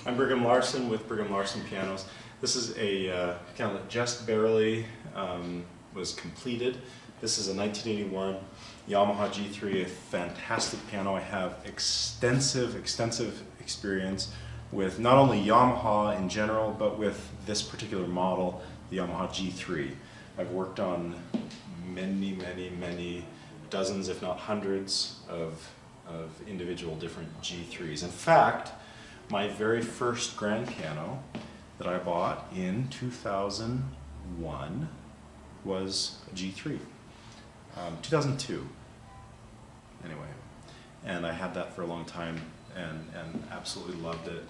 I'm Brigham Larson with Brigham Larson Pianos. This is a piano that just barely was completed. This is a 1981 Yamaha G3, a fantastic piano. I have extensive experience with not only Yamaha in general, but with this particular model, the Yamaha G3. I've worked on many dozens, if not hundreds, of individual different G3s. In fact, my very first grand piano that I bought in 2001 was a G3. 2002, anyway. And I had that for a long time and absolutely loved it.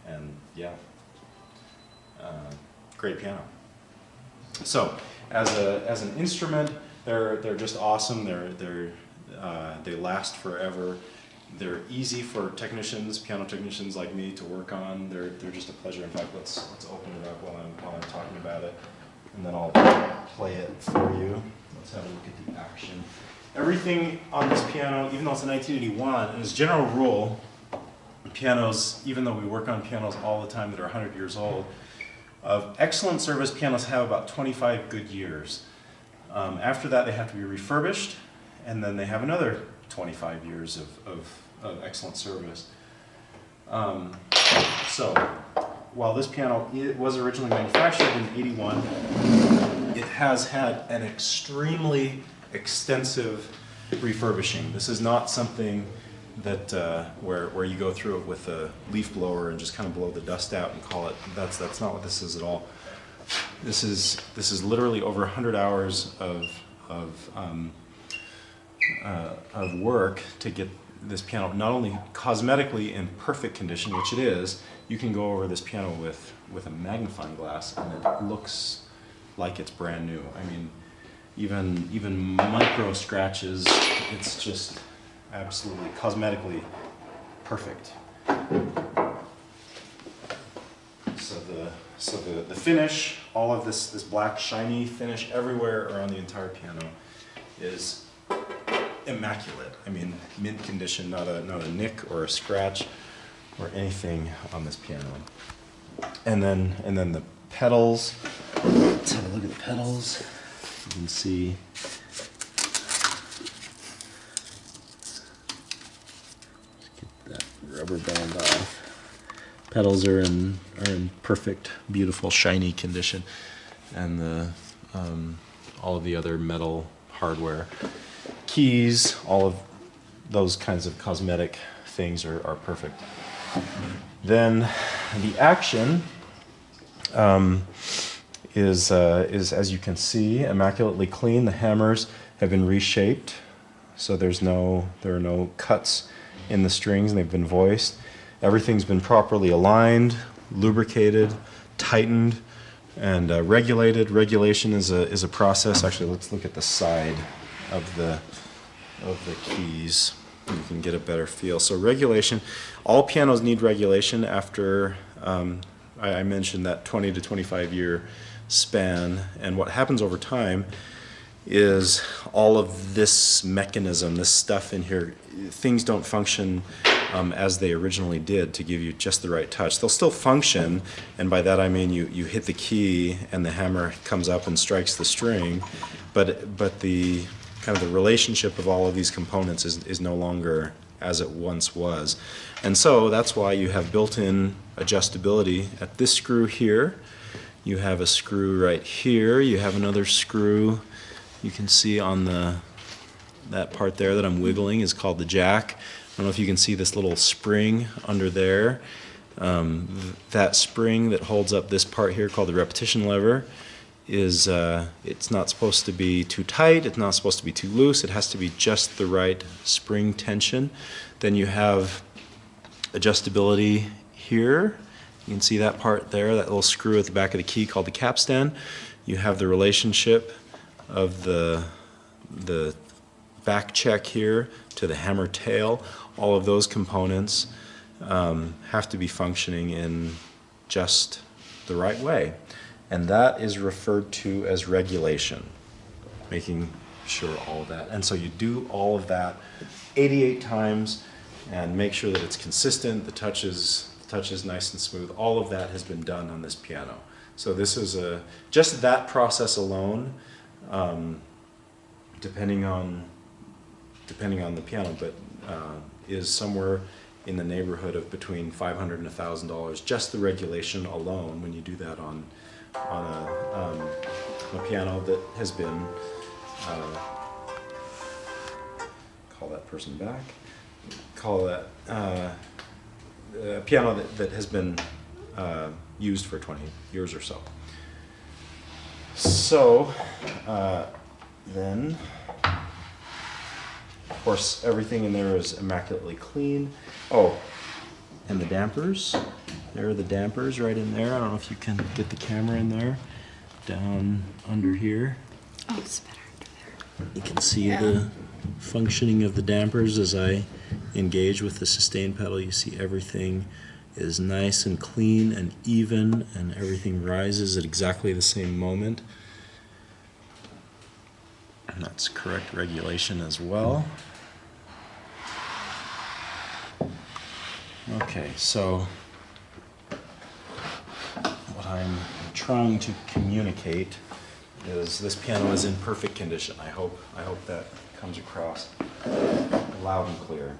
And yeah, great piano. So, as an instrument, they're just awesome. They last forever. They're easy for technicians, piano technicians like me, to work on. They're just a pleasure. In fact, let's open it up while I'm talking about it, and then I'll play it for you. Let's have a look at the action. Everything on this piano, even though it's a 1981, and as a general rule, pianos, even though we work on pianos all the time that are 100 years old, of excellent service, pianos have about 25 good years. After that, they have to be refurbished, and then they have another 25 years of excellent service. So, while this piano was originally manufactured in '81, it has had an extremely extensive refurbishing. This is not something that where you go through it with a leaf blower and just kind of blow the dust out and call it. That's not what this is at all. This is literally over 100 hours of work to get this piano not only cosmetically in perfect condition, which it is. You can go over this piano with a magnifying glass and it looks like it's brand new. I mean, even micro scratches, it's just absolutely cosmetically perfect. So the finish, all of this black shiny finish everywhere around the entire piano is immaculate. I mean, mint condition, not a nick or a scratch or anything on this piano. And then the pedals. Let's have a look at the pedals. You can see. Let's get that rubber band off. Pedals are in perfect, beautiful, shiny condition, and the all of the other metal hardware, keys, all of those kinds of cosmetic things are perfect. Then the action is as you can see, immaculately clean. The hammers have been reshaped, so there are no cuts in the strings, and they've been voiced. Everything's been properly aligned, lubricated, tightened, and regulated. Regulation is a process. Actually, let's look at the side of the keys. You can get a better feel. So regulation, all pianos need regulation after, I mentioned that 20 to 25 year span, and what happens over time is all of this mechanism, this stuff in here, things don't function as they originally did to give you just the right touch. They'll still function, and by that I mean you hit the key and the hammer comes up and strikes the string, but the kind of the relationship of all of these components is no longer as it once was. And so that's why you have built-in adjustability at this screw here. You have a screw right here. You have another screw you can see on that part there that I'm wiggling is called the jack. I don't know if you can see this little spring under there. That spring that holds up this part here called the repetition lever is it's not supposed to be too tight, it's not supposed to be too loose, it has to be just the right spring tension. Then you have adjustability here. You can see that part there, that little screw at the back of the key called the capstan. You have the relationship of the back check here to the hammer tail. All of those components have to be functioning in just the right way. And that is referred to as regulation, making sure all of that. And so you do all of that 88 times and make sure that it's consistent, the touch is nice and smooth. All of that has been done on this piano. So this is just that process alone, depending on the piano, but is somewhere in the neighborhood of between $500 and $1,000. Just the regulation alone, when you do that on a piano that has been call that person back. Call that a piano that has been used for 20 years or so. So then, of course, everything in there is immaculately clean. Oh, and the dampers. There are the dampers right in there. I don't know if you can get the camera in there. Down under here. Oh, it's better under there. You can see the functioning of the dampers as I engage with the sustain pedal. You see everything is nice and clean and even, and everything rises at exactly the same moment. And that's correct regulation as well. Okay, so what I'm trying to communicate is this piano is in perfect condition. I hope that comes across loud and clear.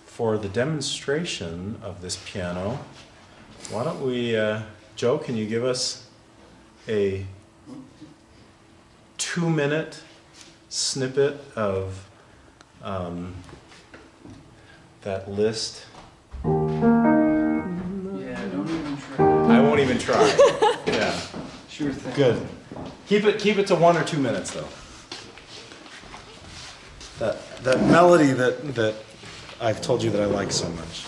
For the demonstration of this piano, why don't we, Joe, can you give us a 2-minute snippet of that list? Yeah, don't even try. I won't even try. Yeah. Sure thing. Good. Keep it to 1 or 2 minutes though. That melody that I've told you that I like so much.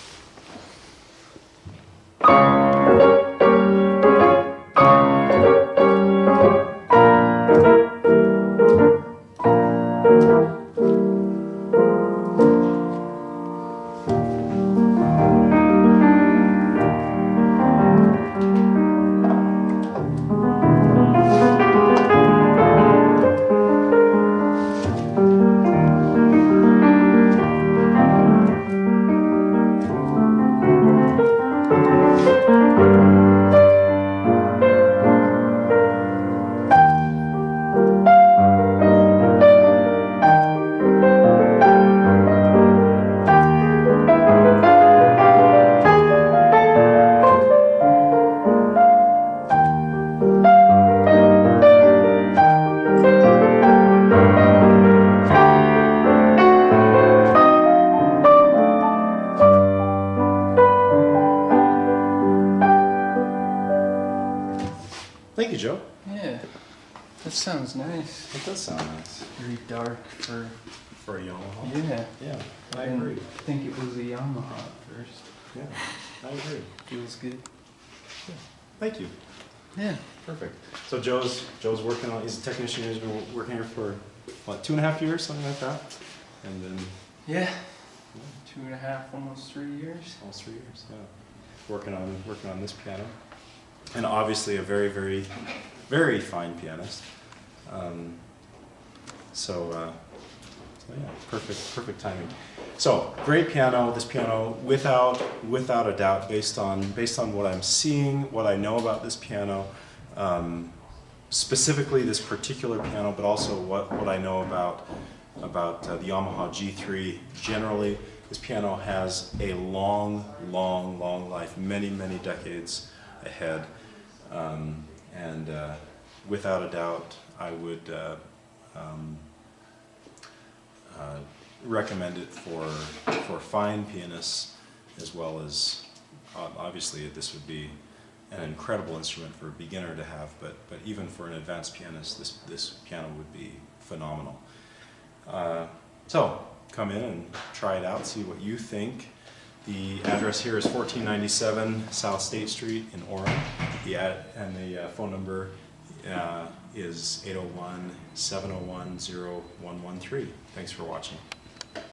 Thank you, Joe. Yeah, that sounds nice. It does sound nice. Very dark for For a Yamaha. yeah. Yeah, I didn't agree. think it was a Yamaha at first. Yeah, I agree. Feels good. Thank you. Yeah. Perfect. So Joe's working on. He's a technician. He's been working here for what, 2.5 years, something like that. And then Yeah. 2.5, almost 3 years. almost 3 years. Yeah, working on this piano, and obviously a very, very, very fine pianist. So yeah, perfect timing. So great piano. This piano, without a doubt, based on what I'm seeing, what I know about this piano, specifically this particular piano, but also what I know about the Yamaha G3 generally. This piano has a long life, many decades ahead, and without a doubt, I would recommend it for fine pianists, as well as obviously this would be an incredible instrument for a beginner to have, but even for an advanced pianist, this piano would be phenomenal. So come in and try it out, see what you think. The address here is 1497 South State Street in Orem, and the phone number is 801-701-0113. Thanks for watching.